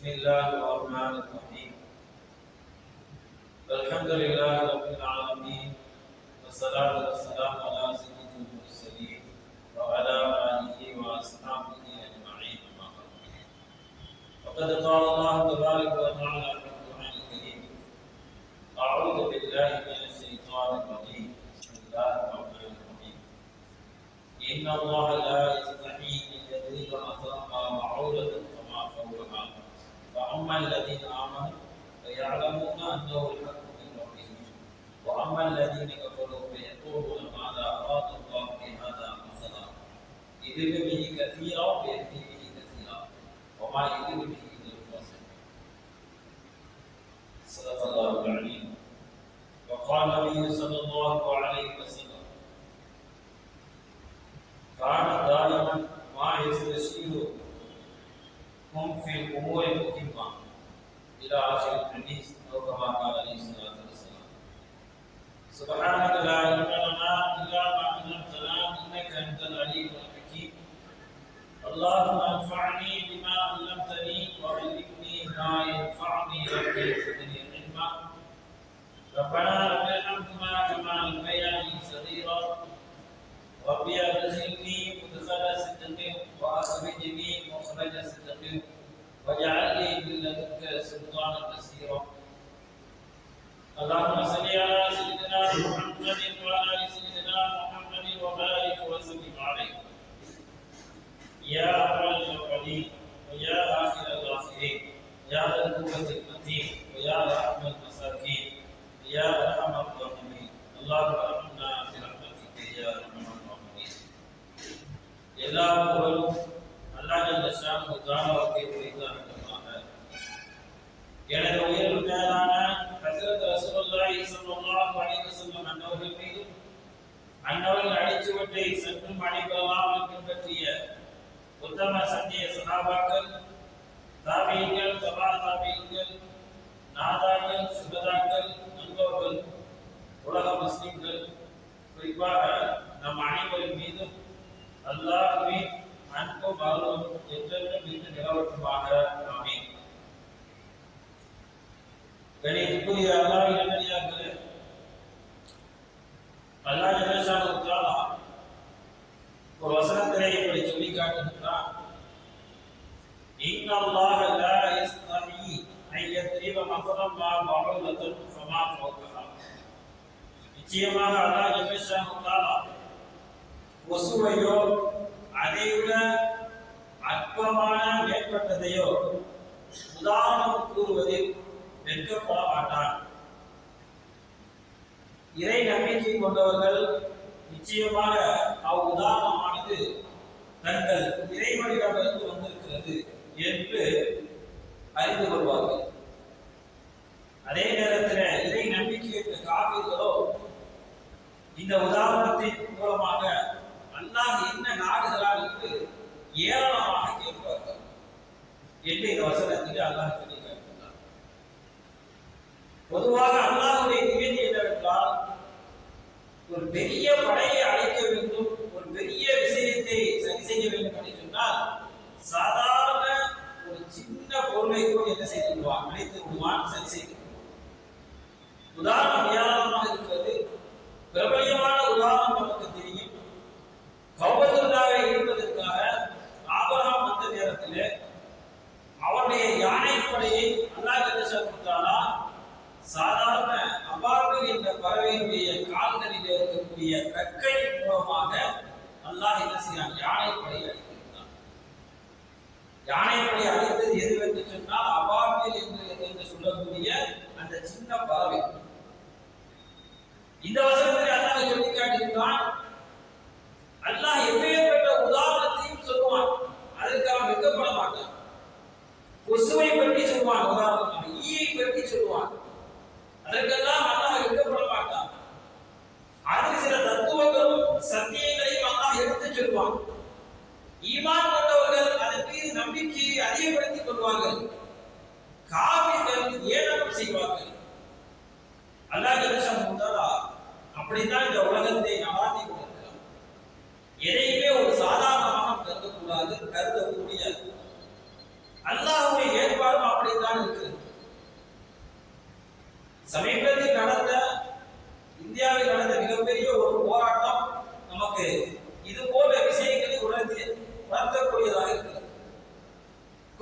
بسم الله الرحمن الرحيم. الحمد لله رب العالمين، والصلاة والسلام على سيد المرسلين وعلى آله وأصحابه أجمعين. وقد قال الله تبارك وتعالى في القرآن الكريم: أعوذ بالله من الشيطان الرجيم. بسم الله الرحمن الرحيم. إن الله لا يستحيي أن يضرب مثلا ما بعوضة فما فوقها فأما الذين آمنوا فيعلمون أنه الحق من ربهم وأما الذين كفروا فيقولون ماذا أراد الله بهذا مثلا يضل به كثيرا ويهدي به كثيرا وما يضل به إلا الفاسقين. صدق الله العليم. وقال النبي صلى الله عليه وسلم: كان دائما ما يستشير هم في الأمور المهمة إلى آخر الحديث أو كما قال عليه الصلاة والسلام. سبحانك لا علم لنا إلا ما علمتنا إنك أنت العليم الحكيم. اللهم انفعني بما علمتني وعلمني ما ينفعني ربي زدني علما. ربنا لك الحمد كما علمتني صغيرا ربي أدخلني مدخل صدق وأخرجني مخرج صدق واجعل لي من لدنك سلطانا نصيرا. اللهم صل على سيدنا محمد وعلى آل سيدنا محمد وبارك وسلم عليه يا أول الأولين ويا آخر الآخرين يا ذا القوة المتين ويا رحم المساكين يا أرحم الراحمين. اللهم ارحمنا برحمتك يا أرحم الراحمين. எல்லா புகழும் அல்லாஹ் ஜல்ல ஷானஹு தஆலாவுக்கே உரித்தானதாக. எனது உயிர் மேலான ஹஜ்ரத் ரசூலுல்லாஹி ஸல்லல்லாஹு அலைஹி வஸல்லம் அன்னவர்கள் மீது அன்னவர்கள் அடிச்சுவட்டை சென்றும் அடிப்பெறாமல் பின்பற்றிய உத்தம சத்திய சஹாபாக்கள், தாபீகள், தபா தாபீகள், நாதாக்கள், சுகதாக்கள், நண்பர்கள், உலக முஸ்லிம்கள், குறிப்பாக நம் அனைவரின் மீதும் அல்லாஹ்வின் அன்பும் அருளும் என்றென்றும் இருந்து நிலவட்டுமாக. ஆமீன். கணிதத்துக்குரிய அல்லாஹ்வின் நல்லடியார்களே, அல்லாஹ் ஜல்ல ஷானஹு தஆலா ஒரு வசனத்திலே இப்படி சொல்லி காட்டுகிறார்: இன்னல்லாஹ லா யஸ்தஹி அன் யத்ரிப மஸலம் மா பஅூதத்துன் ஃபமா ஃபௌகஹா. நிச்சயமாக அல்லாஹ் ஜல்ல ஷானஹு தஆலா கொசுவையோ அதைவிட அற்பமான மேற்பட்டதையோ உதாரணம் கூறுவதில் வெட்கப்பட மாட்டான். இறை நம்பிக்கை கொண்டவர்கள் நிச்சயமாக அவ்வுதாரணமானது தங்கள் இறைவனிடமிருந்து வந்திருக்கிறது என்று அறிந்து கொள்வார்கள். அதே நேரத்தில் இறை நம்பிக்கை காப்பீர்களோ இந்த உதாரணத்தின் மூலமாக அல்லாஹ் என்ன நாடுகிறார் என்று ஏராளமாக கேட்பார்கள் என்று இந்த வசனத்தில் அல்லாஹ் சொல்லி காட்டுகிறார். பொதுவாக அல்லாஹ்வுடைய நியதி என்னவென்றால், ஒரு பெரிய படையை அழைக்க வேண்டும், ஒரு பெரிய விஷயத்தை சரி செய்ய வேண்டும் என்று சொன்னால் சாதாரண ஒரு சின்ன பொருளை கூட என்ன செய்து விடுவான், அழைத்து விடுவான், சரி செய்து விடுவான். உதாரணம் ஏராளமாக இருக்கிறது. பிரபலியமான உதாரணம் நமக்கு தெரியும். கௌபத்துல்லாவை இழுப்பதற்காக ஆபிரகாம் வந்த நேரத்தில் அவருடைய யானைப்படையை அல்லாஹ் ஜல்ல ஷானஹு தஆலா சாதாரண அபாபில் என்ற பறவையினுடைய கால்களில் இருக்கக்கூடிய கற்கை மூலமாக அல்லாஹ் என்ன செய்யான், யானைப்படையை அழித்திருந்தான். யானைப்படையை அழித்தது எது என்று சொன்னால் அபாபில் என்று சொல்லக்கூடிய அந்த சின்ன பறவை. இந்த வசனத்தில் அல்லாஹ் சொல்லி காட்டுகிறான், அல்லாஹ் எப்பேற்பட்ட உதாரணத்தையும் சொல்லுவான், அதற்கு அவன் வெட்கப்பட மாட்டான். கொசுவை பற்றி சொல்லுவான், உதாரணமாக ஈயை பற்றி சொல்லுவான், அதற்கெல்லாம் அல்லாஹ் வெட்கப்பட மாட்டான். அது சில தத்துவங்களும் சத்தியங்களையும் அல்லாஹ் எடுத்து சொல்லுவான். ஈமான் கொண்டவர்கள் அதன் மீது நம்பிக்கையை அதிகப்படுத்திக் கொள்வார்கள். காபிர்கள் ஏளனம் செய்வார்கள். அல்லாஹ் ஜல்ல ஷானஹு தஆலா அப்படித்தான் இந்த உலகத்தை நடாத்தி கொண்டிருக்கிறார். எதையுமே ஒரு சாதாரணமாக கருதக்கூடாது, கருத முடியாது. அல்லாஹ்வுடைய ஏற்பாடும்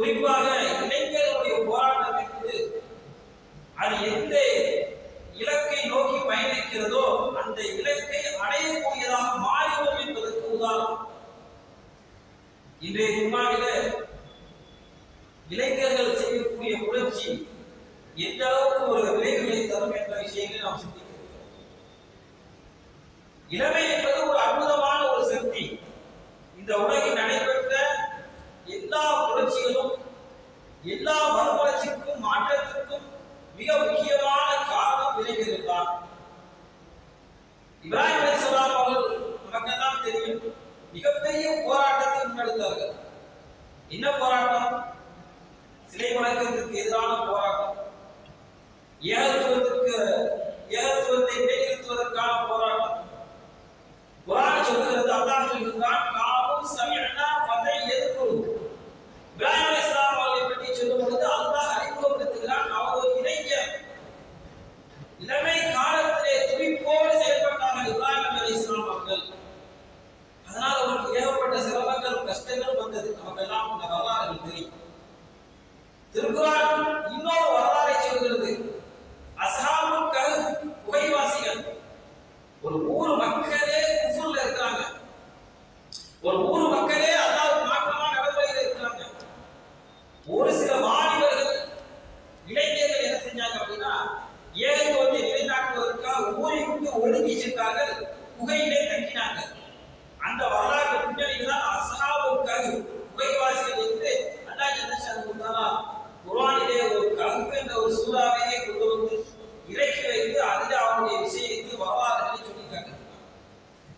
குறிப்பாக இளைஞர்களுடைய போராட்டம் என்பது அது எந்த இலக்கை நோக்கி பயணிக்கிறதோ அந்த இலக்கை அடையக்கூடியதாக மாறிடும் என்பதற்கு உதாரணம். இன்றைய ஜும்மாவில இளைஞர்கள் செய்யக்கூடிய புரட்சி எந்த அளவுக்கு ஒரு விளைவுகளை தரும் என்ற விஷயங்களை நாம் சிந்திக்கிறோம். இளமை என்பது ஒரு அற்புதமான ஒரு சக்தி. இந்த உலகில் நடைபெற்ற எல்லா புரட்சிகளும் எல்லா மறுமலர்ச்சிக்கும் மாற்றத்திற்கும் மிக முக்கியமான காரணம் இளைஞர்கள் தான். இப்ராஹிம் அலைஹிஸ்ஸலாம் அவர்கள் நமக்கெல்லாம் தெரியும், மிகப்பெரிய போராட்டத்தை முன்னெடுத்தார்கள். என்ன போராட்டம்? சிலை வணக்கத்திற்கு எதிரான போராட்டம், ஏகத்துவத்தை நிலைநிறுத்துவதற்கான போராட்டம். குர்ஆன் சொல்கிறது, அல்லாஹ் சொல்கிறான், காவும் சமிஅனா ஃபதை யதுகுரு. இப்ராஹிம் அலைஹிஸ்ஸலாம் அவர்களை பற்றி சொல்லும் பொழுது அல்லாஹ் அறிமுகப்படுத்துகிறான், அவர் ஒரு இளைஞர். இளமை காலத்திலே துடிப்போடு செயல்பட்டார்கள் இப்ராஹிம் அலைஹிஸ்ஸலாம் அவர்கள். அதனால் அவருக்கு ஏகப்பட்ட சிரமங்கள் கஷ்டங்கள் வந்தது. நமக்கெல்லாம் இந்த வரலாறுகள் தெரியும். திருக்குர்ஆன் இன்னொரு வரலாறை சொல்கிறது. அஸ்ஹாபுல் கஹ்ஃப் குகைவாசிகள், ஒரு ஊர் மக்களே குஃப்ர்ல இருக்காங்க, ஒரு ஊர் மக்களே அல்லாஹ்வுக்கு மாற்றமா நடவடிக்கையில் இருக்காங்க. ஒரு சில வாலிபர்கள் இளைஞர்கள் என்ன செஞ்சாங்க அப்படின்னா, ஏகத்துவத்தை நிலைநாட்டுவதற்காக ஊரை விட்டு ஒதுங்கி சென்றார்கள், குகையிலே தங்கினாங்க. அந்த வரலாற்று பின்னணியில் தான் அஸ்ஹாபுல் கஹ்ஃப் குகைவாசிகள் என்று அல்லாஹ் ஜல்லல்லாஹு தஆலா குர்ஆனிலே ஒரு கஹ்ஃப் என்ற ஒரு சூறாவையே கொண்டு வந்து இறக்கி வைத்து அதில் அவருடைய விஷயத்தை வரலாறுகளை சொல்லியிருக்காங்க.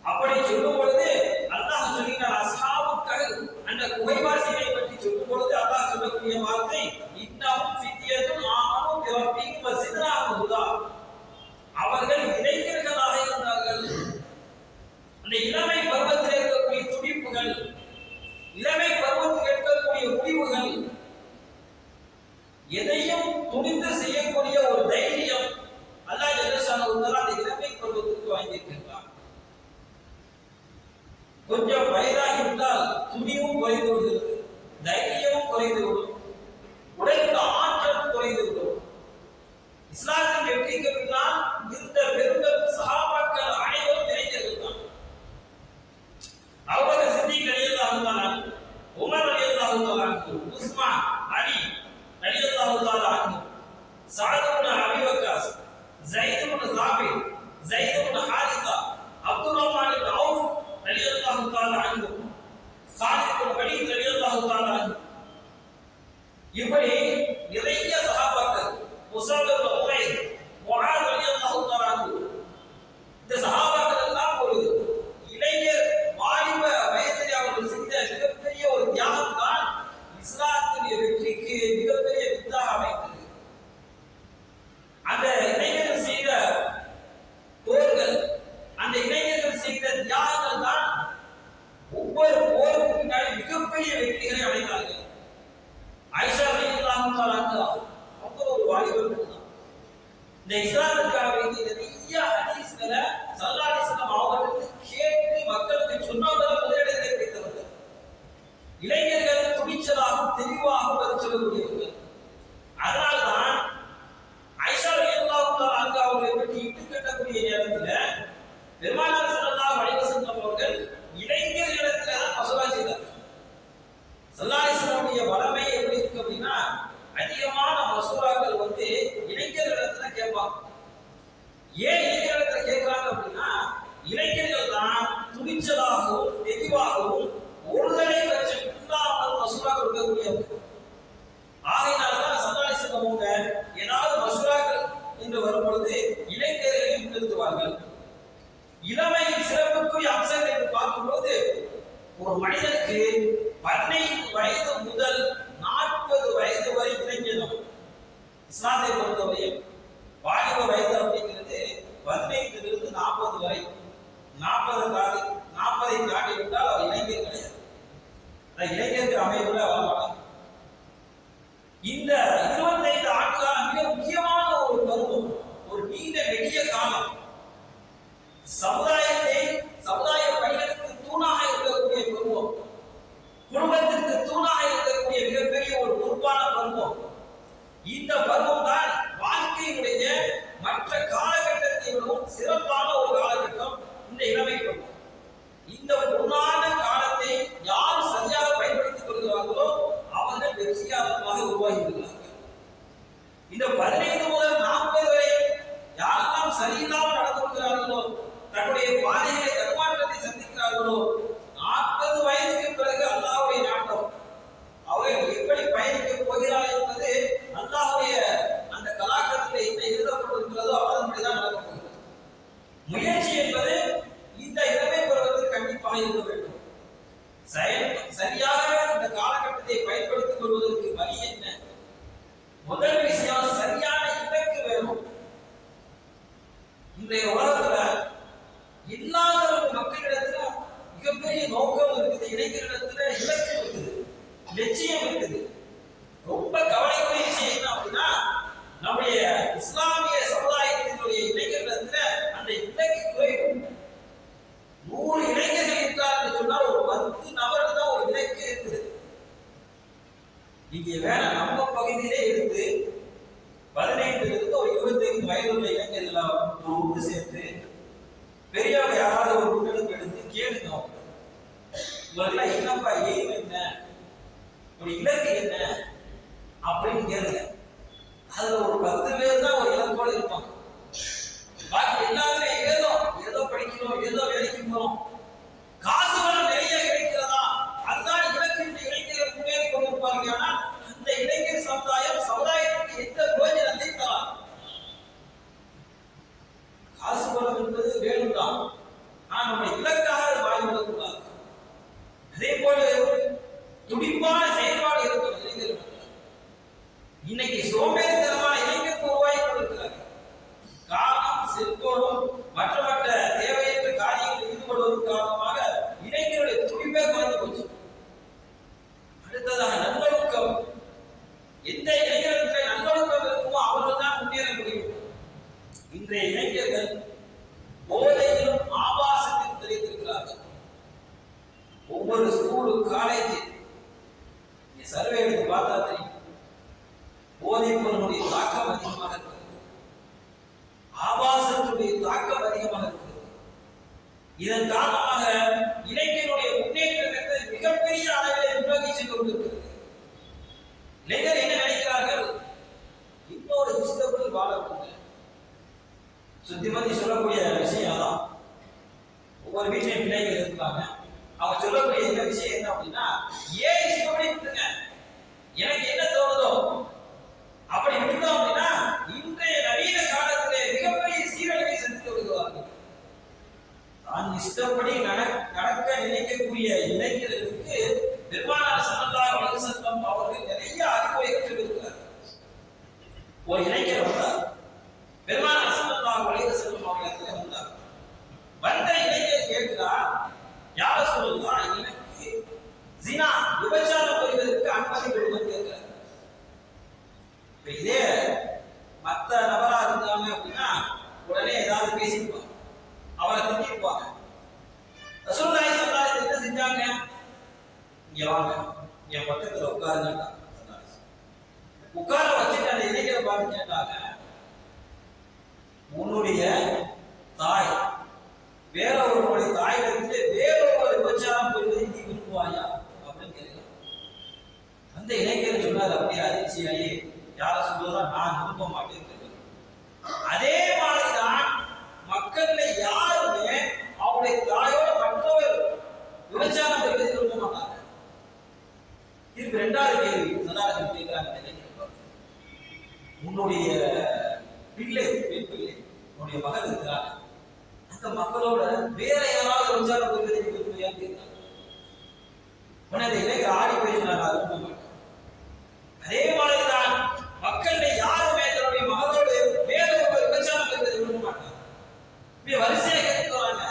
அப்படி சொல்லும் பொழுது அல்லாஹ் சொல்கிறான், அஸ்ஹாபுல் கஹ்ஃப் அந்த குகைவாசிகளை பற்றி சொல்லும் பொழுது அல்லாஹ் சொல்லக்கூடிய வார்த்தை, இன்னஹும் ஃபித்யத்துன் ஆமனு பிரப்பிஹிம் வஸித்னாஹும் ஹுதா. அவர்கள் இளைஞர்களாக இருந்தார்கள். அந்த இளமை பருவத்தில் இருக்கக்கூடிய துடிப்புகள், இளமை பருவத்தில் இருக்கக்கூடிய முடிவுகள், எதையும் துணிந்து செய்யக்கூடிய ஒரு தைரியம் அல்லாஹ் ஜல்லல்லாஹு தஆலா அந்த இளமை பருவத்துக்கு வாங்கியிருக்கிறார். கொஞ்சம் வயதாகிவிட்டால் துணிவும் குறைந்து விடுகிறது, தைரியமும் குறைந்து விடும், உடல் ஆற்றலும் குறைந்து விடும். இஸ்லாத்தின் வெற்றிக்கு பின்னால் இருந்த பெருங்கள் சஹாபாக்கள் அனைவரும் இளைஞர்கள் தான். அபூபக்கர் சித்திக் ரலியல்லாஹு தஆலா அன்ஹு, உமர் ரலியல்லாஹு தஆலா அன்ஹு, உஸ்மான், அலி ரலியல்லாஹு தஆலா அன்ஹு, சஅத் இப்னு அபீ வக்காஸ், ஸைத் இப்னு சாபித், ஸைத் இப்னு ஹாரிஸா, அப்துர்ரஹ்மான் இப்னு அவுஃப் ரலியல்லாஹு தஆலா அன்ஹு, காலித் இப்னு வலீத் ரலியல்லாஹு தஆலா அன்ஹு, இப்படி நிறைய சஹாபாக்கள், முஸஅப் இப்னு உமைர், முஆத் ரலியல்லாஹு தஆலா அன்ஹு, இந்த சஹாபாக்கள் எல்லாம் ஒரு இளைஞர் வாலிப வயதில் அவர்கள் செய்த மிகப்பெரிய ஒரு தியாகம் தான் இஸ்லாத்தினுடைய வெற்றிக்கு மிகப்பெரிய வித்தாக அமைந்தது. அந்த இளைஞர்கள் செய்த போர்கள், அந்த இளைஞர்கள் செய்த தியாகங்கள் தான் ஒவ்வொரு போருக்கு பின்னாடி மிகப்பெரிய வெற்றிகளை அடைந்தார்கள். ஆயிஷா ரலியல்லாஹு தஆலா அன்ஹா அவங்க ஒரு வாலிபர் தான். இந்த இஸ்லாமுக்காக வேண்டிய நிறைய ஹதீஸ்களை ஸல்லல்லாஹு அலைஹி வஸல்லம் அவர்களுக்கு கேட்டு மக்களுக்கு சொன்னவர்கள் முதலிடத்தை பிடித்தவர்கள். இளைஞர்கள் துணிச்சலாகவும் தெளிவாகவும் பதில் சொல்லக்கூடியவர்கள். அதனால்தான் ஆயிஷா ரலியல்லாஹு தஆலா அன்ஹா அவர்களை பற்றி இட்டு கட்டக்கூடிய நேரத்தில் பெருமானார் ஸல்லல்லாஹு அலைஹி வஸல்லம் அவர்கள் இளைஞர்களிடத்தில் தான் மசூரா செய்தார்கள். ஸல்லல்லாஹு அலைஹி வஸல்லம் வளமை எப்படி இருக்கு அப்படின்னா, அதிகமான மசூராக்கள் இளைஞர்களிடத்துல கேட்பாங்க. ஏன் இளைஞர்களிடத்துல கேட்கிறாங்க அப்படின்னா, இளைஞர்கள் தான் துணிச்சலாகவும் தெளிவாகவும் ஒருதலை பட்சம் இல்லாமல் மசூரா கொடுக்கக்கூடியவர்கள். ஆகையினால்தான் ஸல்லல்லாஹு அலைஹி வஸல்லம் அவங்க ஏதாவது மசூராக்கள் என்று வரும் பொழுது இளைஞர்களை முன்னிறுத்துவார்கள். இளமையின் சிறப்புக்குரிய அம்சங்கள் என்று பார்க்கும்போது, ஒரு மனிதனுக்கு 15 வயது முதல் 40 வயது வரை இளைஞனும் இஸ்லாத்தை பொறுத்தவரையில் வாலிப வயது அப்படிங்கிறது 15 to 40 வரை. 40 தாண்டி விட்டால் அவர் இளைஞர் கிடையாது. இளைஞருக்கு அமைவுல வரமாட்டாங்க. இந்த 25 ஆண்டுகாலம் மிக முக்கியமான ஒரு பருவம், ஒரு நீண்ட நெடிய காலம். சமுதாய பணிகளுக்கு தூணாக இருக்கக்கூடிய பருவம், குடும்பத்திற்கு தூணாக இருக்கக்கூடிய இந்த 15 முதல் 40 வரை யாரெல்லாம் சரியில்லாமல் நடந்து கொள்கிறார்களோ, தன்னுடைய பாதைகளை தடுமாற்றத்தை சந்திக்கிறார்களோ, 40 வயதுக்கு பிறகு அல்லாஹ்வுடைய நாட்டம் அவர்கள் எப்படி பயணிக்க போகிறார்கள் என்பது அல்லாஹ்வுடைய அந்த கலாக்கத்தில் என்ன எழுதப்பட்டிருக்கிறதோ அதன்படிதான் நடக்க போகிறது. முயற்சி என்பது இந்த இளமை பருவத்தில் கண்டிப்பாக இருக்க வேண்டும். சரியாக இந்த காலகட்டத்தை பயன்படுத்திக் கொள்வதற்கு வழி என்ன? முதல் விஷயம், சரியான இலக்கு வேணும். இன்றைய உலகத்துல இல்லாத மக்களிடத்திலும் மிகப்பெரிய நோக்கம் இருக்குது, இளைஞர்களிடத்துல இலக்கு இருக்குது, லட்சியம் இருக்குது. ரொம்ப கவலைக்குரிய விஷயம் என்ன அப்படின்னா, நம்முடைய இஸ்லாமிய சமுதாயத்தினுடைய இளைஞர்களிடத்துல அந்த இலக்கு குறைவு. 100 இளைஞர்கள் இருக்கிறார் என்று சொன்னால் ஒரு 10 நபர்கள் தான் ஒரு இலக்கு இருக்குது. இங்கே வேற நம்ம பகுதியிலே இருந்து 15 இருந்து ஒரு 25 வயதுள்ள இளைஞர்கள் ஒரு ஒன்று சேர்த்து பெரியவங்க யாராவது ஒரு முன்னெடுப்பு எடுத்து கேளுங்க, உங்களுக்கு என்னப்பா எய்ம் என்ன, ஒரு இலக்கு என்ன அப்படின்னு கேளுங்க. அதுல ஒரு 10 பேர் தான் ஒரு இலக்கோடு இருப்பாங்க. பாக்கி எல்லாருமே ஏதோ படிக்கணும், ஏதோ வேலைக்கு போறோம், காசு வரம் நிறைய கிடைக்கிறதா, அதுதான் இலக்கு என்று இளைஞர்கள் முன்னேறி கொண்டிருப்பார்கள். ஆனால் அந்த இளைஞர் சமுதாயத்துக்கு எந்த பிரயோஜனத்தை தராது. காசு வரம் என்பது வேணும்தான், ஆனால் நம்முடைய இலக்காக அது வாழ்ந்துவிடக்கூடாது. அதே போல துடிப்பான செயல்பாடு இருக்கும் இளைஞர்கள். இன்னைக்கு சோம்பேறித்தனமான இளைஞர்கள் உருவாகி கொண்டிருக்கிறார்கள். காரணம், செல்போனும் மற்ற தேவையற்ற காரியங்களில் ஈடுபடுவதன் காரணமாக இளைஞருடைய துடிப்பே குறைந்து போச்சு. அடுத்ததாக நல்லொழுக்கம். எந்த இளைஞர்களுக்கு நல்லொழுக்கம் இருக்குமோ அவர்கள் தான் முன்னேற முடியும். இன்றைய இளைஞர்கள் போதையிலும் ஆபாசத்தில் தெரிந்திருக்கிறார்கள். ஒவ்வொரு ஸ்கூலு, காலேஜ் சர்வே எடுத்து பார்த்தா தெரியும், போதைப் பொருளுடைய தாக்கம் அதிகமாக இருக்கிறது, ஆபாசத்துடைய தாக்கம் அதிகமாக இருக்கிறது. இதன் காரணமாக இளைஞருடைய முன்னேற்றம் என்பது மிகப்பெரிய அளவில் முன்னோக்கி சென்று கொண்டிருக்கிறது. இளைஞர் என்ன நினைக்கிறார்கள்? இன்னொரு இஷ்டப்படி வாழக்கூடிய சுத்திமதி சொல்லக்கூடிய விஷயம் தான். ஒவ்வொரு வீட்லையும் பிள்ளைகள் இருக்காங்க. அவங்க சொல்லக்கூடிய இந்த விஷயம் என்ன அப்படின்னா, ஏன் இஷ்டப்படி விட்டுருங்க, எனக்கு என்ன தோணுதோ அப்படி விட்டோம் அப்படின்னா இன்றைய நவீன காலத்திலே மிகப்பெரிய சீரழிவை சந்தித்து வருகிறார்கள். தான் இஷ்டப்படி நடக்க நினைக்கக்கூடிய இளைஞர்களுக்கு பெருமானார் ஸல்லல்லாஹு அலைஹி வஸல்லம் அவர்கள் நிறைய அறிவுரைகள் சொல்லியிருக்கிறார்கள். ஒரு இளைஞர் வந்தார், பெருமானார் ஸல்லல்லாஹு அலைஹி வஸல்லம் அவர்களிடத்தில் வந்தார். வந்த இளைஞர் கேட்கிறார், யா ரசூலல்லாஹ், எனக்கு ஜினா விபச்சாரம் புரிவதற்கு அனுமதி கொடுங்க கேட்கிறார். இதே மற்ற நபரா இருந்தாங்க அப்படின்னா உடனே ஏதாவது பேசிருப்பாங்க, அவரை திட்டிருப்பாங்க. ரசூலுல்லாஹி ஸல்லல்லாஹு அலைஹி வஸல்லம் என்ன செஞ்சாங்க? இங்க வாங்க, என் பக்கத்துல உட்காருங்க. உட்கார வச்சுட்டு அந்த இளைஞரை பார்த்து கேட்டாங்க, உன்னுடைய தாய் வேற ஒருவருடைய தாயிடத்திலே வேற ஒரு விபச்சாரம் புரிவதை நீ விரும்புவாயா அப்படின்னு கேட்கலாம். அந்த இளைஞர் சொன்னார், அப்படியே அதிர்ச்சியாயி, யார சொல்றதா நான் விரும்ப மாட்டேன். அதே மாதிரிதான் மக்கள்ல யாருமே அவருடைய தாயோட மற்றவர் விபச்சாரம் புரிவதை விரும்ப மாட்டாங்க. இதுக்கு 2வது கேள்வி சதாரத்தில் கேட்கிறாங்க, உன்னுடைய பிள்ளை, பெண் பிள்ளை, உன்னுடைய மகள் இருக்கிறாங்க, அந்த மக்களோட வேற யாராவது விபச்சாரம் புரிவதை விரும்புறியான்னு கேட்கிறாங்க. உடனே அந்த இளைஞர் ஆடி பேசினாங்க, அது விரும்ப மாட்டேன். அதே மாதிரிதான் மக்கள்ல யாருமே தன்னுடைய மகளோடு வேற ஒரு விபச்சாரம் புரிவதை விரும்ப மாட்டாங்க. வரிசையை கேட்கிறாங்க,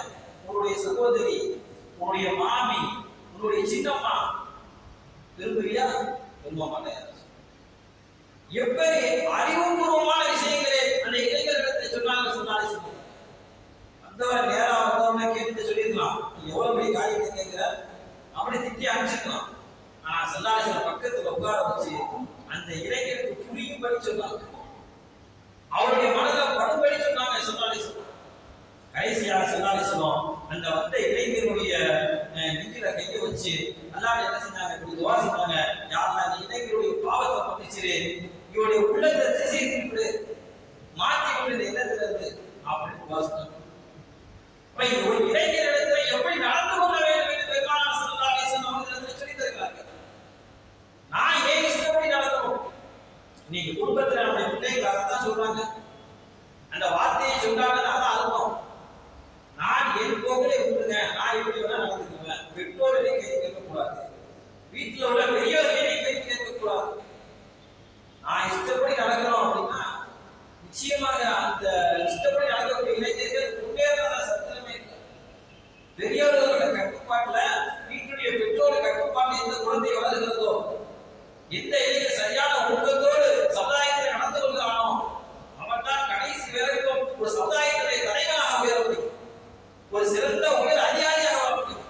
உன்னுடைய சகோதரி, உன்னுடைய மாமி, உன்னுடைய சின்னம்மா விரும்புறியா? விரும்ப மாட்டேன். எப்படி அறிவுபூர்வமான விஷயங்களே அந்த இளைஞர்களிடத்தில் சொன்னாங்க. வந்தவரை நேரா வந்தவன கேட்டு சொல்லியிருக்கலாம், எவ்வளவு பெரிய காரியத்தை கேட்கிற அப்படி திட்டி அனுப்பிச்சிருக்கலாம். ஆனா ஸல்லல்லாஹு பக்கத்துல உட்கார வச்சு அந்த இளைஞருக்கு புரியும்படி சொன்னாங்க, அவருடைய மனதில் படும்படி சொன்னாங்க. ஸல்லல்லாஹு கடைசியா ஸல்லல்லாஹு அந்த வந்த இளைஞருடைய நெஞ்சில கையை வச்சு அல்லாஹ் என்ன செஞ்சாங்க, துஆ செஞ்சாங்க, யா அல்லாஹ் இந்த இளைஞருடைய பாவத்தை மன்னிச்சிரு, இவருடைய உள்ளத்தை திசை இன்னைக்கு குடும்பத்துல நம்ம பிள்ளைகள் அதான் சொல்றாங்க. அந்த வார்த்தையை சொல்றாங்கன்னு அதான் அர்த்தம். நான் என் போகலே விட்டுருங்க, நான் எப்படி வேணா நடந்துக்குவேன். பெற்றோர்களே கை கேட்கக்கூடாது, வீட்டில் உள்ள பெரியவர்களே கை கேட்கக்கூடாது. நான் இஷ்டப்படி நடக்கிறோம் அப்படின்னா நிச்சயமாக அந்த இஷ்டப்படி நடக்கக்கூடிய இளைஞர்கள் முன்னேறாத சத்திரமே இல்லை. பெரியவர்களோட கட்டுப்பாட்டுல, வீட்டுடைய பெற்றோர் கட்டுப்பாட்டில் எந்த குழந்தை வளர்கிறதோ, எந்த இளைஞர் சரியான ஒழுக்கத்தோடு சமுதாயத்தில் நடந்து கொள்கிறானோ அவன் தான் கடைசி வரைக்கும் ஒரு சமுதாயத்துடைய தலைவனாக உயர முடியும், ஒரு சிறந்த உயர் அதிகாரியாக வர முடியும்.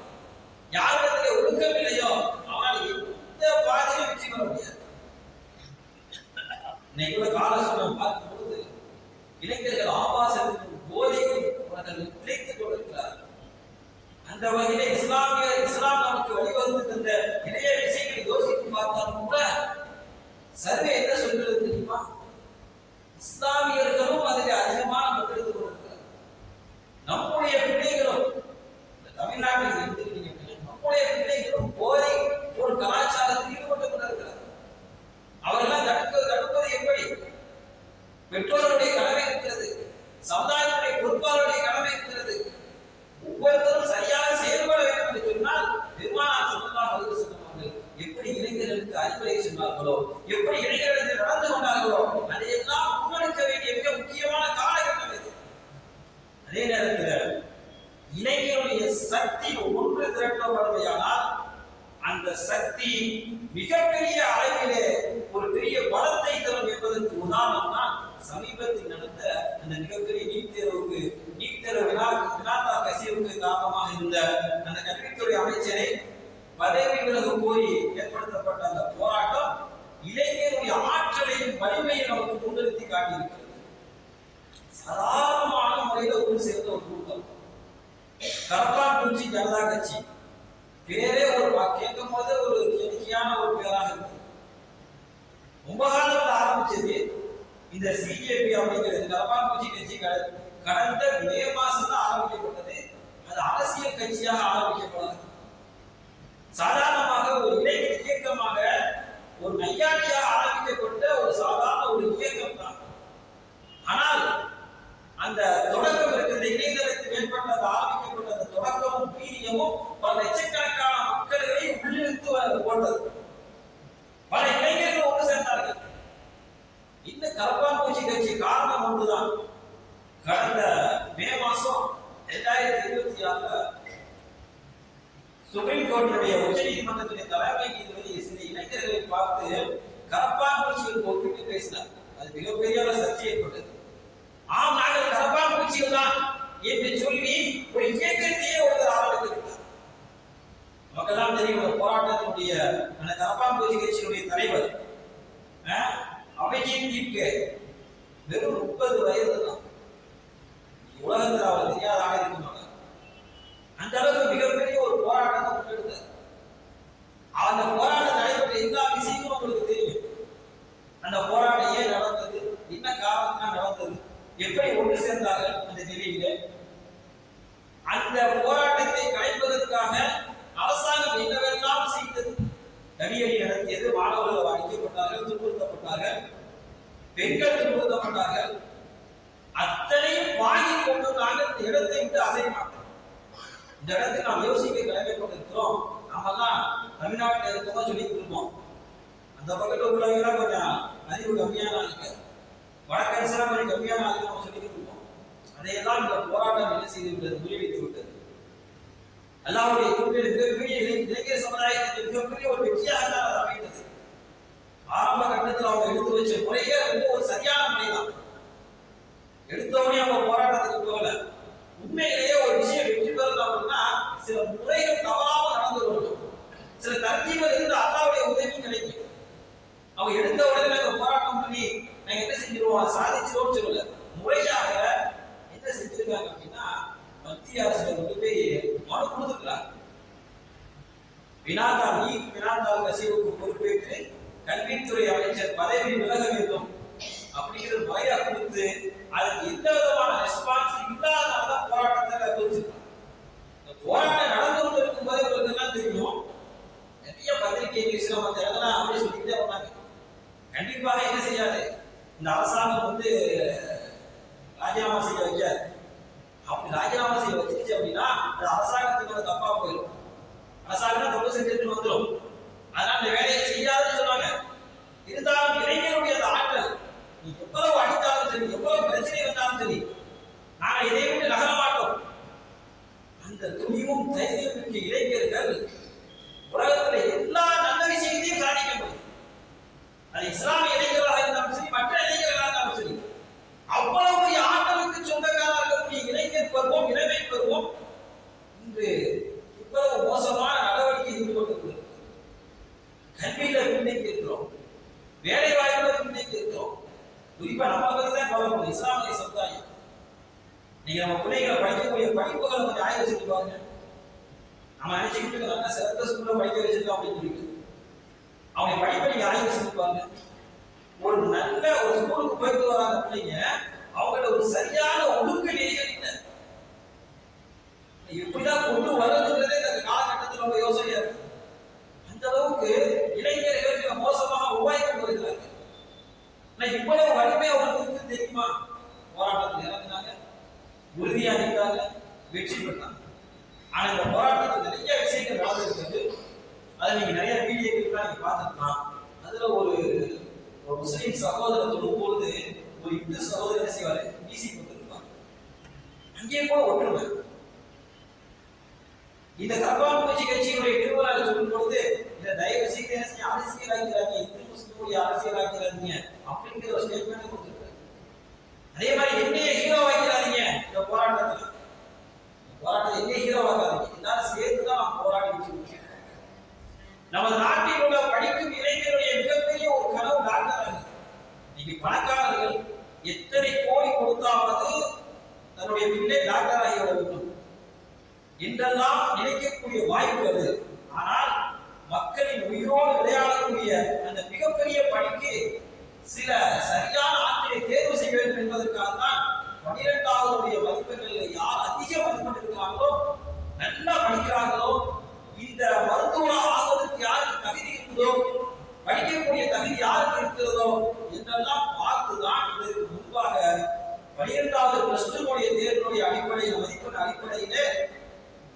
யாரிடத்திலே ஒழுக்கம் இல்லையோ அவனால் எந்த பாதையிலும் வெற்றி பெற முடியாது. இன்னைக்கு கால சூழல் பார்க்கும் பொழுது இளைஞர்கள் ஆபாசத்தின் போதையில் அவர்கள் நிலைத்துக் கொண்டிருக்கிறார்கள். அந்த வகையிலே இஸ்லாம் நமக்கு வழிவகுத்து தந்த நிறைய விஷயங்களை யோசித்து பார்த்தாலும் கூட சர்வே என்ன சொல்கிறது தெரியுமா? இஸ்லாமியர்களும் அதில் அதிகமாக பங்கெடுத்துக் கொண்டிருக்கிறார். நம்முடைய பிள்ளைகளும் தமிழ்நாட்டில் எடுத்துக்கிட்டீங்க, நம்முடைய பிள்ளைகளும் போதை ஒரு கலாச்சாரத்தில் ஈடுபட்டுக் கொண்டிருக்கிறார். அவர்களெல்லாம் தடுப்பது எப்படி? பெற்றோருடைய கடமை இருக்கிறது, சமுதாயத்துடைய பொறுப்பாளருடைய கடமை இருக்கிறது. ஒவ்வொருத்தரும் சரியாக செயல்பட வேண்டும் என்று சொன்னால் பெருமானார் ஸல்லல்லாஹு அலைஹி வஸல்லம் அவர்கள் எப்படி இளைஞர்களுக்கு அறிவுரை சொன்னார்களோ, எப்படி இளைஞர்களுக்கு நடந்து கொண்டார்களோ அதையெல்லாம் முன்னெடுக்க வேண்டிய மிக முக்கியமான காலகட்டம் இது. அதே நேரத்தில் இளைஞருடைய சக்தி ஒன்று திரட்டப்படுமையானால் அந்த சக்தி மிகப்பெரிய அளவிலே ஒரு பெரிய பலத்தை தரும் என்பதற்கு உதாரணம் தான் சமீபத்தில் நடந்த அந்த மிகப்பெரிய நீட் தேர்வு வினாத்தா கசிவுக்கு காரணமாக இருந்த அந்த கல்வித்துறை அமைச்சரை பதவி விலக கோரி ஏற்படுத்தப்பட்ட அந்த போராட்டம் இளைஞருடைய ஆற்றலையும் வலிமையும் நமக்கு முன்னிறுத்தி காட்டியிருக்கிறது. சாதாரணமான முறையில் ஒன்று சேர்ந்த ஒரு கூட்டம் கரப்பான்பூச்சி ஜனதா கட்சி பேரே ஒரு கேட்கும் போது ஒரு கேளிக்கையான ஒரு பேராக இருக்கு. ரொம்ப காலத்தில் ஆரம்பிச்சது இந்த சிஜேபி அப்படிங்கிறது கரப்பான்பூச்சி கட்சி கடந்த மே மாசம் தான் ஆரம்பிக்கப்பட்டது. அது அரசியல் கட்சியாக ஆரம்பிக்கப்படாது. சாதாரணமாக ஒரு இளைஞர் இயக்கமாக ஒரு நையாண்டியாக ஆரம்பிக்கப்பட்ட ஒரு சாதாரண ஒரு இயக்கம் தான். ஆனால் அந்த தொடக்கம் இருக்கிறது, இணையதளத்தில் ஏற்பட்ட ஆரம்பிக்கப்பட்ட அந்த தொடக்கமும் வீரியமும் பல லட்சக்கணக்கான மக்களை உள்ளிழுத்து போட்டது. பல இளைஞர்கள் ஒன்று சேர்ந்தார்கள். இந்த கரப்பான்பூச்சி கட்சி காரணம் ஒன்றுதான். கடந்த மே மாசம் 2026 சுப்ரீம் கோர்ட்டுடைய உச்ச நீதிமன்றத்துடைய தலைமை நீதிபதி சில இளைஞர்களை பார்த்து கரப்பான்பூச்சிகளுக்கு ஒப்பிட்டு பேசினார். அது மிகப்பெரிய சர்ச்சை ஏற்பட்டது. ஆம், நாங்கள் கரப்பான்பூச்சிகள் தான் என்று சொல்லி ஒரு இயக்கத்தையே ஒருத்தர் ஆரம்பித்திருக்கிறார். நமக்கெல்லாம் தெரியும் ஒரு போராட்டத்தினுடைய அந்த கரப்பான்பூச்சி கட்சியினுடைய தலைவர் அபிஜித் தீப்கே வெறும் 30 வயது தான். உலகத்தில் அவர் தெரியாதாக இருக்குமாங்க. அந்த அளவுக்கு மிகப்பெரிய ஒரு போராட்டத்தை முன்னெடுத்தார். அந்த போராட்டம் நடைபெற்ற எல்லா விஷயங்களும் உங்களுக்கு தெரியும். அந்த போராட்டம் ஏன் நடந்தது, என்ன காரணத்தினால் நடந்தது, எப்படி ஒன்று சேர்ந்தார்கள் அந்த நிலையிலே, அந்த போராட்டத்தை கலைப்பதற்காக அரசாங்கம் என்னவெல்லாம் செய்தது, தடியடி நடத்தியது, மாணவர்கள் அடிக்கப்பட்டார்கள், துன்புறுத்தப்பட்டார்கள், பெண்கள் துன்புறுத்தப்பட்டார்கள். அத்தனையும் வாங்கி கொண்டு நாங்கள் இந்த இடத்தை விட்டு அசைய மாட்டோம். இந்த இடத்தை நாம் யோசிக்க கடமைப்பட்டிருக்கிறோம். நாமெல்லாம் தமிழ்நாட்டில் இருக்கதான் சொல்லிட்டு இருக்கோம். அந்த பக்கத்தில் உள்ளவங்க கொஞ்சம் அறிவு கம்மியான ஆளுங்க, வடக்கரசெல்லாம் கொஞ்சம் கம்மியான ஆளுங்க நம்ம சொல்லிட்டு இருக்கோம். அதையெல்லாம் இந்த போராட்டம் என்ன செய்து விட்டது, முறியடித்து விட்டது. அல்லாஹ்வுடைய தூதர் மிகப்பெரிய இளைஞர் சமுதாயத்திற்கு மிகப்பெரிய ஒரு வெற்றியாக தான் அது அமைந்தது. ஆரம்ப கட்டத்தில் அவங்க எடுத்து வச்ச முறையே ஒரு சரியான முறைதான். எடுத்தவனே அவங்க போராட்டத்துக்கு போகல. உண்மையிலேயே ஒரு விஷயம் வெற்றி பெறணும் அப்படின்னா சில முறைகள் தவறாமல் நடந்து கொள்ளணும், சில தர்த்தீபம் இருந்து அல்லாஹ்வுடைய உதவி கிடைக்கும். அவங்க எடுத்த உடனே நாங்க போராட்டம் பண்ணி நாங்க என்ன செஞ்சிருவோம், சாதிச்சிருவோம் சொல்லல. முறையாக என்ன செஞ்சிருக்காங்க அப்படின்னா மத்திய அரசு கொண்டு போய் மனு கொடுத்துருக்காங்க. வினாத்தாள் கசிவுக்கு பொறுப்பேற்று கல்வித்துறை அமைச்சர் பதவி விலக வேண்டும் அப்படிங்கிற முறையா கொடுத்து அதுக்கு எந்த விதமான ரெஸ்பான்ஸ் இல்லாததான் போராட்டத்தை குறிச்சிருக்காங்க. இந்த போராட்டம் நடந்து கொண்டு இருக்கும் போதே உங்களுக்கு எல்லாம் தெரியும், நிறைய பத்திரிகை நியூஸ்ல மற்ற இடத்துல அப்படி சொல்லிக்கிட்டே வந்தாங்க. கண்டிப்பாக என்ன செய்யாது, இந்த அரசாங்கம் வந்து ராஜினாமா செய்ய வைக்காது. அப்படி ராஜினாமா செய்ய வச்சிருச்சு அப்படின்னா அது அரசாங்கத்துக்கு தப்பா போயிடும். அரசாங்கம் தப்பு செஞ்சுட்டு வந்துடும். அதனால இந்த வேலையை செய்யாதுன்னு சொல்லுவாங்க. இருந்தாலும் இளைஞருடைய அந்த ஆற்றல், நீ எவ்வளவு அடித்தாலும் சரி, எவ்வளவு பிரச்சனை வந்தாலும் சரி, நாங்கள் இதை விட்டு நகர மாட்டோம். அந்த துணிவும் தைரியம் மிக்க இளைஞர்கள் உலகத்தில் எல்லா நல்ல விஷயத்தையும் சாதிக்க முடியும். அது இஸ்லாமிய இளைஞர்களாக இருந்தாலும் சரி, மற்ற இளைஞர்களாக இருந்தாலும் சரி, அவ்வளவு ஆற்றலுக்கு சொந்தக்காரராக இருக்கக்கூடிய இளைஞர் பருவம், இளமை பருவம் இன்று இவ்வளவு மோசமான நடவடிக்கை ஈடுபட்டு கல்வியில பின்னைக்கு இருக்கிறோம், வேலை வாய்ப்புல பின்னைக்கு இருக்கிறோம். குறிப்பா நமக்கு தான் கவலை. இஸ்லாமிய சமுதாயம், நீங்க நம்ம பிள்ளைகளை படிக்கக்கூடிய படிப்புகளை கொஞ்சம் ஆய்வு செஞ்சு பாருங்க. நம்ம நினைச்சுக்கிட்டு நல்லா சிறந்த ஸ்கூல்ல படிக்க வச்சிருக்கோம் அப்படின்னு சொல்லிட்டு அவங்க படிப்பை நீங்க ஆய்வு செஞ்சு பாருங்க. ஒரு நல்ல ஒரு ஸ்கூலுக்கு போயிட்டு வராங்க பிள்ளைங்க, அவங்கள்ட்ட ஒரு சரியான ஒழுக்க நெறிகள் இல்லை. எப்படிதான் கொண்டு வர்றதுங்கிறதே இந்த காலகட்டத்தில் ரொம்ப யோசனையா இருக்கு. அந்த அளவுக்கு இளைஞர்கள் மிக மோசமாக உருவாக்கி வருகிறார்கள். இவ்வளவு வலிமை அவங்களுக்கு தெரியுமா? போராட்டத்தில் இறங்கினாங்க, உறுதியா நின்றாங்க, வெற்றி பெற்றாங்க. ஆனா இந்த போராட்டத்தில் நிறைய விஷயங்கள் நடந்திருக்கிறது. அதை நீங்க நிறைய வீடியோக்கள் நீங்க பார்த்துக்கலாம். அதுல ஒரு முஸ்லீம் சகோதரர் தொடும் பொழுது ஒரு இந்து சகோதரர் என்ன செய்வாரு, வீசி கொண்டிருப்பாங்க. அங்கே கூட ஒற்றுமை. இந்த கர்பான் பூச்சி கட்சியினுடைய நிறுவனங்கள் சொல்லும் பொழுது இந்த தயவு செய்து என்ன செய்ய அரசியலாக்கிறாங்க, இந்து முஸ்லிமுடைய அரசியலாக்கிறாதீங்க அப்படிங்கிற ஒரு ஸ்டேட்மெண்ட் கொடுத்துருக்காரு. அதே மாதிரி என்னைய ஹீரோ வைக்கிறாதீங்க, இந்த போராட்டத்தை என்னைய ஹீரோ வைக்காதீங்க, எல்லாரும் சேர்த்து தான் நாம் போராடி வச்சிருக்கோம். நமது நாட்டில் உள்ள படிக்கும் இளைஞருடைய மிகப்பெரிய ஒரு கனவு டாக்டர் ஆகுது. இன்னைக்கு பணக்காரர்கள் எத்தனை கோடி கொடுத்தாவது தன்னுடைய பிள்ளை டாக்டர் ஆகிவிட வேண்டும் என்றெல்லாம் நினைக்கக்கூடிய வாய்ப்பு அது. ஆனால் மக்களின் உயிரோடு விளையாடக்கூடிய அந்த மிகப்பெரிய பணிக்கு சில சரியான ஆட்களை தேர்வு செய்ய வேண்டும் என்பதற்காக தான் 12வது மதிப்பெண்களில் யார் அதிக மதிப்பெண் இருக்கிறாங்களோ, நல்லா படிக்கிறாங்களோ, இந்த மருத்துவராக ஆகுவதற்கு யாருக்கு தகுதி இருக்குதோ, படிக்கக்கூடிய தகுதி யாருக்கு இருக்கிறதோ என்றெல்லாம் பார்த்துதான் இதற்கு முன்பாக 12வது +2 தேர்வுடைய அடிப்படையில் மதிப்பெண் அடிப்படையிலே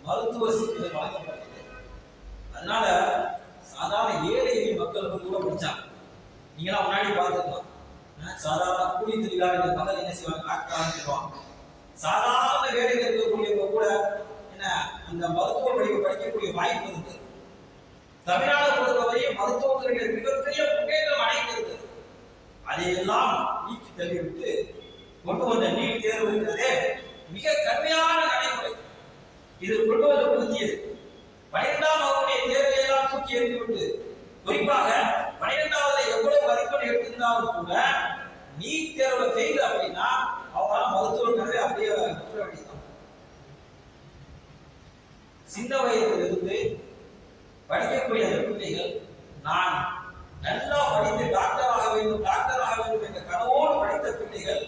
மருத்துவ சீட்டுகளை வழங்கப்பட்டது. அதனால சாதாரண ஏழை எளிய மக்களுக்கு கூட படிச்சாங்க. நீங்களாம் முன்னாடி பார்த்துக்கலாம். சாதாரண கூலி தொழிலாளர்கள் மகள் என்ன செய்வாங்க, டாக்டராக சொல்லுவாங்க. சாதாரண வேலையில் இருக்கக்கூடியவங்க கூட என்ன அந்த மருத்துவ படிப்பு படிக்கக்கூடிய வாய்ப்பு இருக்கு. தமிழ்நாடு பொறுத்தவரை மருத்துவத்துறையில் மிகப்பெரிய முன்னேற்றம் அடைந்திருக்கிறது. அதையெல்லாம் நீக்கி தள்ளிவிட்டு கொண்டு வந்த நீட் தேர்வு இருக்கிறதே மிக கடுமையான நடைமுறை. இது கொண்டு வந்து புகுத்தியது 12ஆம் வகுப்புடைய தேர்வை எல்லாம் தூக்கி எறிந்துவிட்டு, குறிப்பாக 12வது எவ்வளவு மதிப்பெண் எடுத்திருந்தாலும் கூட நீட் தேர்வுல ஃபெயில் அப்படின்னா அவங்களால மருத்துவ கல்வி அப்படியே விட்டுற வேண்டியதான். சின்ன வயதிலிருந்து படிக்கக்கூடிய அந்த பிள்ளைகள் நான் நல்லா படித்து டாக்டராக வேண்டும் என்ற கனவோடு படித்த பிள்ளைகள்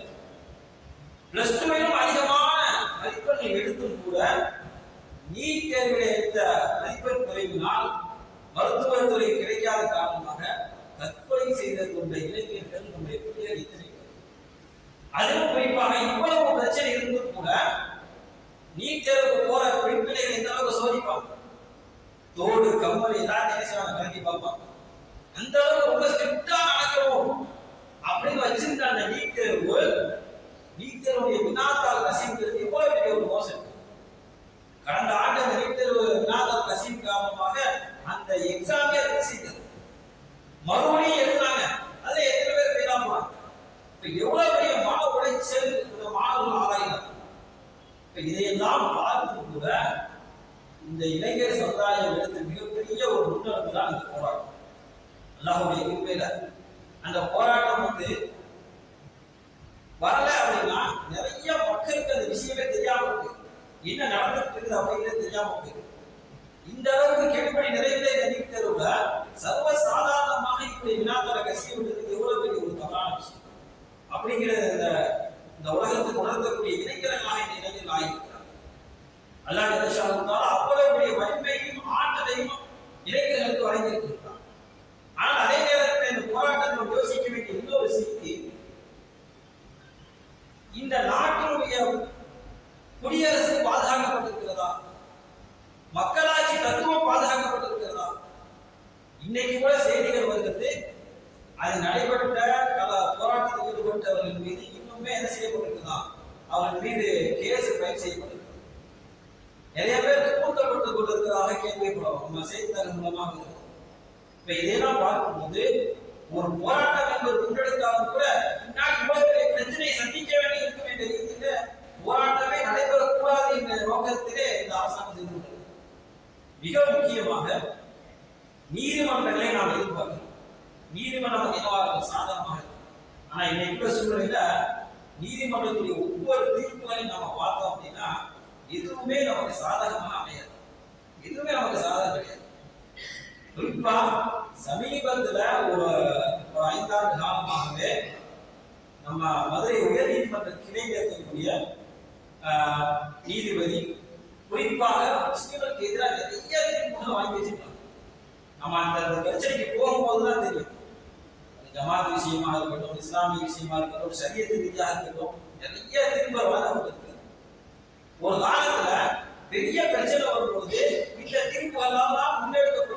+2 அதிகமான மதிப்பெண்கள் எடுத்தும் கூட நீட் தேர்வில் எடுத்த மதிப்பெண் குறைவினால் மருத்துவத்துறை கிடைக்காத காரணமாக தற்கொலை செய்து கொண்ட இளைஞர்கள் நம்முடைய பிள்ளைகள் இத்தனை. அதிலும் குறிப்பாக இவ்வளவு பிரச்சனை இருந்தும் கூட நீட் தேர்வுக்கு போற பெண் பிள்ளைகள் எந்த அளவுக்கு சோதிப்பாங்க, தோடு கம்மல் எல்லாத்தையும் கலக்கி பார்ப்பாங்க. அந்த அளவுக்கு ரொம்ப ஸ்ட்ரிக்டா நடக்கணும் அப்படின்னு வச்சிருந்த அந்த நீட் தேர்வுடைய வினாத்தாள் கசிவுங்கிறது எவ்வளவு பெரிய ஒரு மோசம். கடந்த ஆண்டு அந்த நீட் தேர்வு வினாத்தாள் கசிவு காரணமாக அந்த எக்ஸாமே ரசித்தது. மறுபடியும் எழுதினாங்க, அதுல எத்தனை பேர் ஃபெயில் ஆகுவாங்க. இப்ப எவ்வளவு பெரிய மன உளைச்சல் இந்த மாணவர்கள் ஆராயினாங்க. இப்ப இதையெல்லாம் பார்த்து கூட இந்த இளைஞர் சமுதாயம் எடுத்த மிகப்பெரிய ஒரு முன்னெடுப்பு தான் இந்த போராட்டம். அல்லாஹ்வுடைய கிருபையில அந்த போராட்டம் வரல அப்படின்னா நிறைய மக்களுக்கு அந்த விஷயமே தெரியாம இருக்கு, என்ன நடந்துட்டு இருக்குது அப்படிங்கிறது தெரியாம இருக்கு. இந்த அளவுக்கு கேள்விப்படி நிறைந்த இந்த நீட் தேர்வுல சர்வ சாதாரணமாக இப்படி வினாத்தாள கசிய விட்டதுக்கு எவ்வளவு பெரிய ஒரு தவறான விஷயம் அப்படிங்கிறது இந்த உலகத்துக்கு உணர்த்தக்கூடிய இளைஞர்களாக இந்த இளைஞர்கள் ஆகியிருக்கிறார். அல்லாஹ் அவ்வளவு பெரிய வலிமையும் ஆற்றலையும் இளைஞர்களுக்கு வழங்கியிருக்கிறார். ஆனால் அதே நேரத்தில் இந்த போராட்டத்தை யோசிக்க அது நடைபெற்ற போராட்டத்தில் ஈடுபட்டவர்கள் மீது இன்னுமே என்ன செய்யப்பட்டிருக்குதான், அவர்கள் மீது கேஸ் ஃபைல் செய்யப்பட்டிருக்கு. நிறைய பேர் கூட்டப்பட்டு கொண்டிருக்கிறதாக கேள்விப்படும் நம்ம செய்தித்தாள் மூலமாக இருக்கும். இப்ப இதையெல்லாம் பார்க்கும்போது ஒரு போராட்டம் என்பது முன்னெடுத்தாலும் கூட பின்னாடி இவ்வளவு பிரச்சனையை சந்திக்க வேண்டி இருக்கும் என்ற ரீதியில போராட்டமே நடைபெறக்கூடாது என்ற நோக்கத்திலே இந்த அரசாங்கம் செய்து கொண்டிருக்கிறது. மிக முக்கியமாக நீதிமன்றங்களை நாம் எதிர்பார்க்கிறோம். நீதிமன்றம் அதிகமாக சாதகமாக இருக்கும். ஆனா இன்னைக்கு சூழ்நிலையில நீதிமன்றத்துடைய ஒவ்வொரு தீர்ப்புகளையும் நம்ம பார்த்தோம் அப்படின்னா எதுவுமே நமக்கு சாதகமாக அமையாது. எதுவுமே நமக்கு சாதகம் கிடையாது. குறிப்பா சமீபத்துல ஒரு 5 ஆண்டு காலமாகவே நம்ம மதுரை உயர் நீதிமன்ற கிளையில் இருக்கக்கூடிய நீதிபதி குறிப்பாக முஸ்லிம்களுக்கு எதிராக நிறைய தீர்ப்புகள் வாங்கி வச்சிருக்காங்க. நம்ம அந்த பிரச்சனைக்கு போகும்போதுதான் தெரியும். ஜமாத் விஷயமா இருக்கட்டும், இஸ்லாமிய விஷயமா இருக்கட்டும், ஷரியத் ரீதியாக இருக்கட்டும், நிறைய தீர்ப்புகள் வழங்கப்பட்டிருக்கு. ஒரு காலத்துல பெரிய பிரச்சனை வரும்போது இந்த தீர்ப்புகள் எல்லாம் முன்னெடுக்கப்பட்டு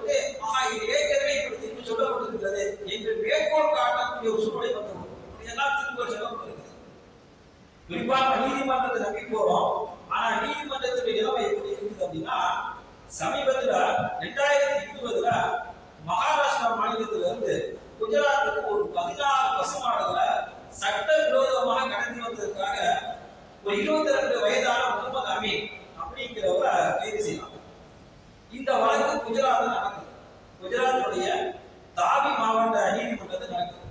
இது ஏற்கனவே இப்படி தீர்ப்பு சொல்லப்பட்டிருக்கிறது என்று மேற்கோள் காட்டக்கூடிய ஒரு சூழ்நிலை வந்துள்ளது. இதெல்லாம் தீர்ப்புகள் சொல்லப்பட்டிருக்கிறது. குறிப்பாக நீதிமன்றத்தை நம்பி போறோம். ஆனா நீதிமன்றத்துடைய நிலைமை எப்படி இருக்குது அப்படின்னா, சமீபத்துல 2020 மகாராஷ்டிரா மாநிலத்தில இருந்து குஜராத்துக்கு ஒரு 16 பசுமாடுகளை சட்ட விரோதமாக கடத்தி வந்ததற்காக ஒரு 22 வயதான முகமது அமீன் அப்படிங்கிறவரை கைது செய்யலாம். இந்த வழக்கு குஜராத்தில் நடக்குது. குஜராத்துடைய தாபி மாவட்ட நீதிமன்றத்தில் நடக்குது.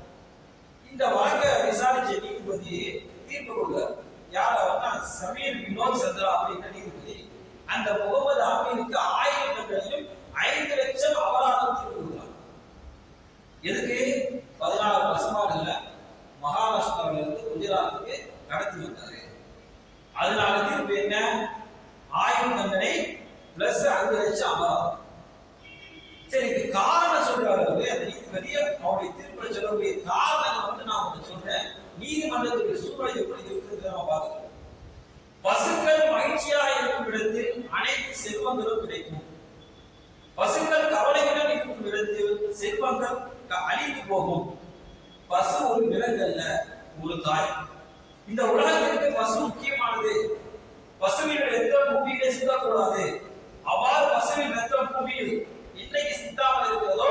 இந்த வழக்கை விசாரிச்ச நீதிபதி தீர்ப்பு கொடுக்கிறார். யாரா சமீர் வினோத் சந்திரா அப்படின்ற நீதிபதி அந்த முகமது அமீனுக்கு 1000 தண்டனையும் 5 லட்சம் அபராதம் தீர்ப்பு கொடுக்கிறார். எதுக்கு? 16 பசுமாடுல மகாராஷ்டிராவில இருந்து குஜராத்துக்கு கடத்தி வந்தாரு. அதனால தீர்ப்பு என்ன? 1000 தண்டனை பிளஸ் 5 லட்சம் அபராதம். சரி, காரணம் சொல்றாரு அந்த நீதிபதி. அவருடைய தீர்ப்புல சொல்லக்கூடிய காரணங்களை நான் உங்களுக்கு சொல்றேன். நீதிமன்றத்துடைய சூழல் எப்படி இருக்குன்னு நம்ம பார்க்கணும். பசுக்கள் மகிழ்ச்சியாக இருக்கும் இடத்தில் அனைத்து செல்வங்களும் கிடைக்கும். பசுக்கள் கவலையுடன் இருக்கும் இடத்தில் செல்வங்கள் அழிந்து போகும். பசு ஒரு விலங்கல்ல, ஒரு தாய். இந்த உலகத்திற்கு பசு முக்கியமானது. பசுவின் ரத்தம் பூமியிலே சிந்தக்கூடாது. அவ்வாறு பசுவின் ரத்தம் பூமியில் இன்னைக்கு சிந்தாமல் இருக்கிறதோ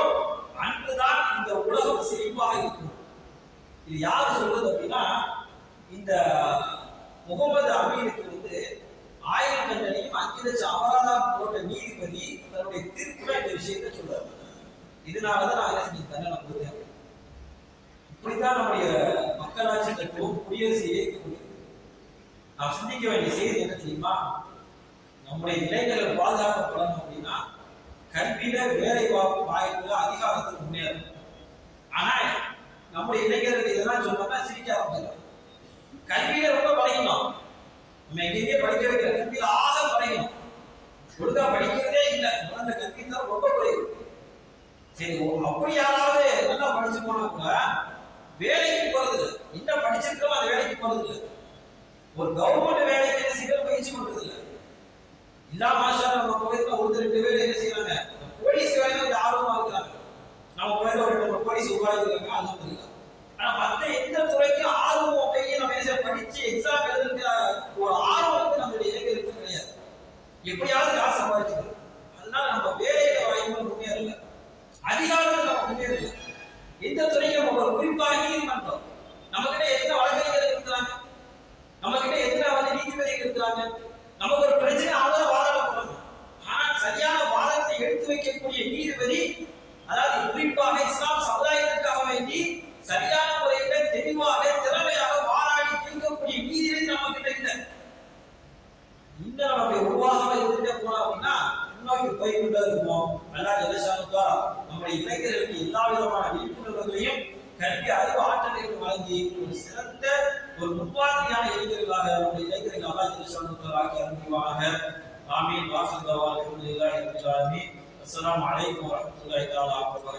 அன்றுதான் இந்த உலகம் செழிப்பாக இருக்கும். இது யார் சொல்றது அப்படின்னா, இந்த முகமது அமீனுக்கு 1000 தண்டனையும் 5 லட்சம் அபராதம் போட்ட நீதிபதி தன்னுடைய தீர்ப்புல இந்த விஷயத்தை சொல்றாரு. இதனாலதான் நான் என்ன செஞ்சு தண்டனை கொடுத்தேன். இப்படித்தான் நம்முடைய மக்களாட்சி தத்துவம் குடியரசு இயக்கக்கூடியது. நாம் சிந்திக்க வேண்டிய செய்தி என்ன தெரியுமா? நம்முடைய இளைஞர்கள் பாதுகாக்கப்படணும் அப்படின்னா கல்வியில வேலை வாய்ப்புல அதிகாரத்தில் முன்னேறும். ஆனா நம்முடைய இளைஞர்கள் இதெல்லாம் சொன்னோம்னா சிரிக்க ஆரம்பிச்சிடும். கல்வியில ரொம்ப பழகணும். நம்ம எங்கேயே படிக்க வைக்கிற கல்வியில ஆக பழகணும். ஒழுங்கா படிக்கிறதே இல்லை. அந்த கல்வி தான் ரொம்ப குறைவு. சரி, அப்படி யாராவது நல்லா படிச்சு போனா கூட வேலைக்கு போறது இல்லை. என்ன படிச்சிருக்கோம் அந்த வேலைக்கு போறது இல்லை. ஒரு கவர்மெண்ட் வேலைக்கு என்ன செய்ய முயற்சி பண்றது இல்லை. இல்லா மாஷா நம்ம கோயிலுக்கு 1-2 பேர் என்ன செய்யறாங்க, போலீஸ் வேலையில ஆர்வமா இருக்கிறாங்க. நம்ம கோயில ஒரு போலீஸ் உருவாக்கிருக்காங்க, அதுவும் தெரியல. ஆனா மற்ற எந்த துறைக்கும் ஆர்வம் கையை நம்ம படிச்சு எக்ஸாம் எழுதுற ஒரு ஆர்வம் நம்மளுடைய இளைஞருக்கு கிடையாது. எப்படியாவது காசு சம்பாதிச்சுக்கிறது. அதனால நம்ம வேலையில வாய்ப்பு முன்னேறல, அதிகாரத்தில் நம்ம முன்னேறல. எந்த துறையும் நம்ம குறிப்பாக நீதிமன்றம் நம்ம கிட்ட எத்தனை வழக்கறிஞர்கள் இருக்கிறாங்க, நம்ம கிட்ட எத்தனை நீதிபதிகள் இருக்கிறாங்க. நமக்கு ஒரு பிரச்சனை அவ்வளவு வாதாட போறாங்க. ஆனா சரியான வாதத்தை எடுத்து வைக்கக்கூடிய நீதிபதி, அதாவது குறிப்பாக இஸ்லாம் சமுதாயத்திற்காக வேண்டி சரியான முறையில தெளிவாக திறமையாக வாராடி தீர்க்கக்கூடிய நீதிபதி நம்ம கிட்ட இல்லை. இன்னும் நம்முடைய உருவாக இருந்துட்டே போனோம் அப்படின்னா முன்னோக்கி போய்கொண்டே இருப்போம். அல்லாஹ் ஜல்லஷானுஹு நம்முடைய இளைஞர்களுக்கு எல்லா விதமான விழிப்புணர்வுகளையும் கல்வி அறிவு ஆற்றலையும் வழங்கி ஒரு சிறந்த ஒரு முன்மாதிரியான இளைஞர்களாக நம்முடைய இளைஞர்கள் அல்லாஹ் ஜல்லஷானுஹு ஆக்கி அருள்வானாக. ஆமீன். வாசல் தவால் அல்ஹம்துலில்லாஹி ரப்பில் ஆலமீன். அஸ்ஸலாமு அலைக்கும் வரஹ்மத்துல்லாஹி தஆலா வபரகாத்துஹு.